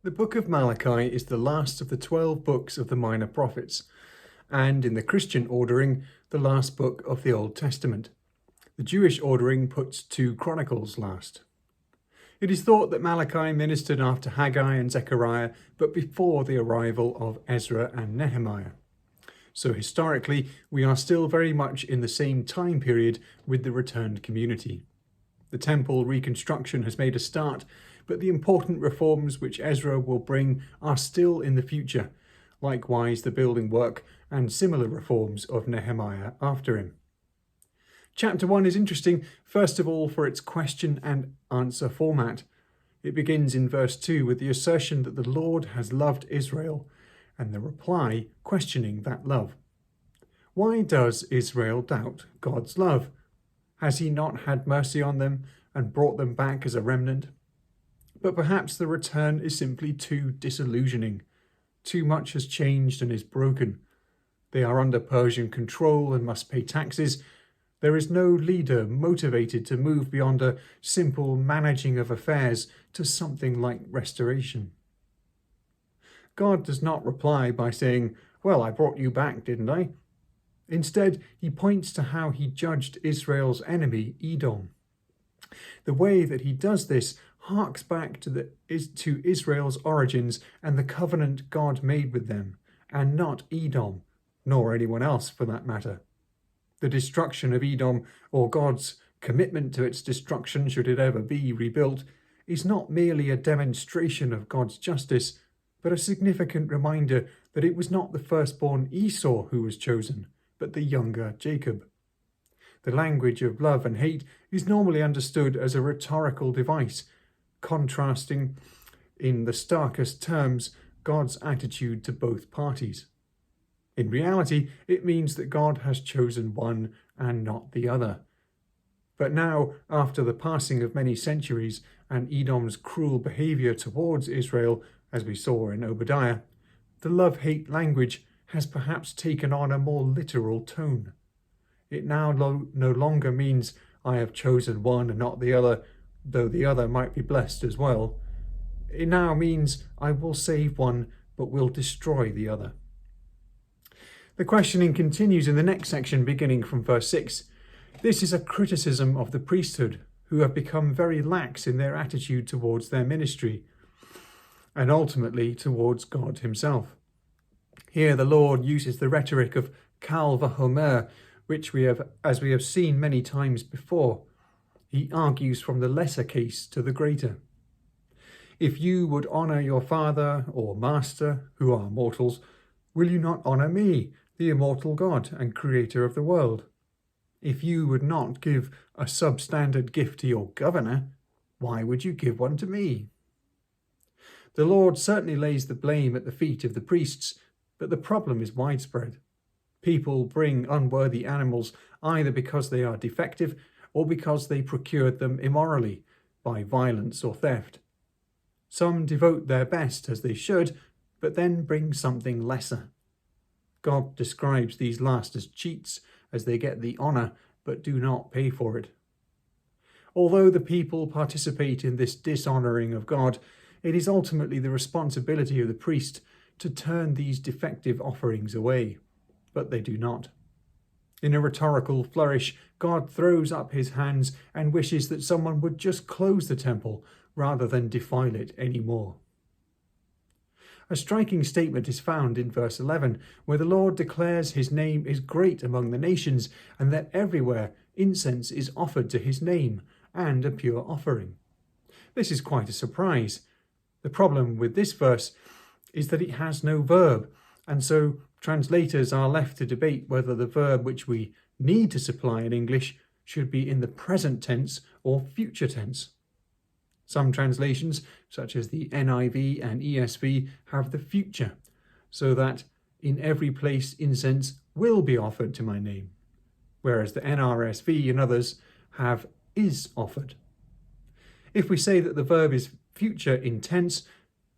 The book of Malachi is the last of the 12 books of the minor prophets, and in the Christian ordering, the last book of the Old Testament. The Jewish ordering puts 2 Chronicles last. It is thought that Malachi ministered after Haggai and Zechariah, but before the arrival of Ezra and Nehemiah. So historically, we are still very much in the same time period with the returned community. The temple reconstruction has made a start, but the important reforms which Ezra will bring are still in the future, likewise the building work and similar reforms of Nehemiah after him. Chapter 1 is interesting, first of all, for its question and answer format. It begins in verse 2 with the assertion that the Lord has loved Israel, and the reply questioning that love. Why does Israel doubt God's love? Has he not had mercy on them and brought them back as a remnant? But perhaps the return is simply too disillusioning. Too much has changed and is broken. They are under Persian control and must pay taxes. There is no leader motivated to move beyond a simple managing of affairs to something like restoration. God does not reply by saying, "Well, I brought you back, didn't I?" Instead, he points to how he judged Israel's enemy, Edom. The way that he does this harks back to Israel's origins and the covenant God made with them, and not Edom, nor anyone else for that matter. The destruction of Edom, or God's commitment to its destruction should it ever be rebuilt, is not merely a demonstration of God's justice, but a significant reminder that it was not the firstborn Esau who was chosen, but the younger Jacob. The language of love and hate is normally understood as a rhetorical device, contrasting in the starkest terms God's attitude to both parties. In reality, it means that God has chosen one and not the other. But now, after the passing of many centuries and Edom's cruel behavior towards Israel, as we saw in Obadiah, the love-hate language has perhaps taken on a more literal tone. It now no longer means I have chosen one and not the other, though the other might be blessed as well. It now means I will save one, but will destroy the other. The questioning continues in the next section, beginning from verse 6. This is a criticism of the priesthood, who have become very lax in their attitude towards their ministry, and ultimately towards God himself. Here the Lord uses the rhetoric of Kal v'chomer, which we have seen many times before. He argues from the lesser case to the greater. If you would honour your father or master, who are mortals, will you not honour me, the immortal God and creator of the world? If you would not give a substandard gift to your governor, why would you give one to me? The Lord certainly lays the blame at the feet of the priests, but the problem is widespread. People bring unworthy animals either because they are defective or because they procured them immorally, by violence or theft. Some devote their best as they should, but then bring something lesser. God describes these last as cheats, as they get the honour but do not pay for it. Although the people participate in this dishonouring of God, it is ultimately the responsibility of the priest to turn these defective offerings away, but they do not. In a rhetorical flourish, God throws up his hands and wishes that someone would just close the temple rather than defile it any more. A striking statement is found in verse 11, where the Lord declares his name is great among the nations and that everywhere incense is offered to his name and a pure offering. This is quite a surprise. The problem with this verse is that it has no verb, and so translators are left to debate whether the verb which we need to supply in English should be in the present tense or future tense. Some translations, such as the NIV and ESV, have the future, so that in every place incense will be offered to my name, whereas the NRSV and others have is offered. If we say that the verb is future intense,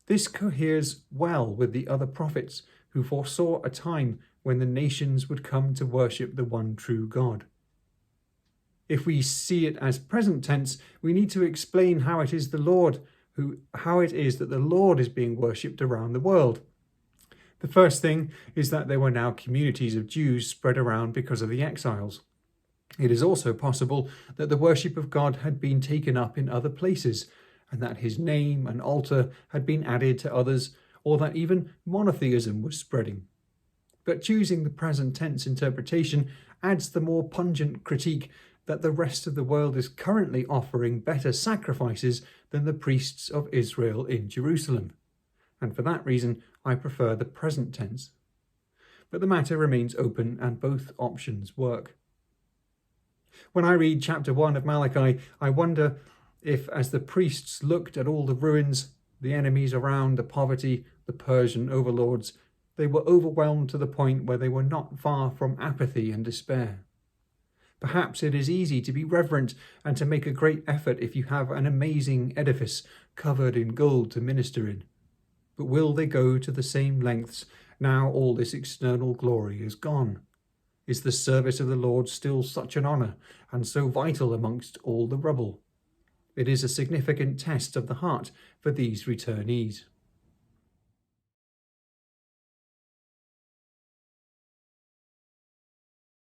this coheres well with the other prophets who foresaw a time when the nations would come to worship the one true God. If we see it as present tense, we need to explain how it is the Lord how it is that the Lord is being worshipped around the world. The first thing is that there were now communities of Jews spread around because of the exiles. It is also possible that the worship of God had been taken up in other places, and that his name and altar had been added to others, or that even monotheism was spreading. But choosing the present tense interpretation adds the more pungent critique that the rest of the world is currently offering better sacrifices than the priests of Israel in Jerusalem. And for that reason, I prefer the present tense. But the matter remains open, and both options work. When I read chapter 1 of Malachi, I wonder if, as the priests looked at all the ruins, the enemies around, the poverty, the Persian overlords, they were overwhelmed to the point where they were not far from apathy and despair. Perhaps it is easy to be reverent and to make a great effort if you have an amazing edifice covered in gold to minister in. But will they go to the same lengths now all this external glory is gone? Is the service of the Lord still such an honour and so vital amongst all the rubble? It is a significant test of the heart for these returnees.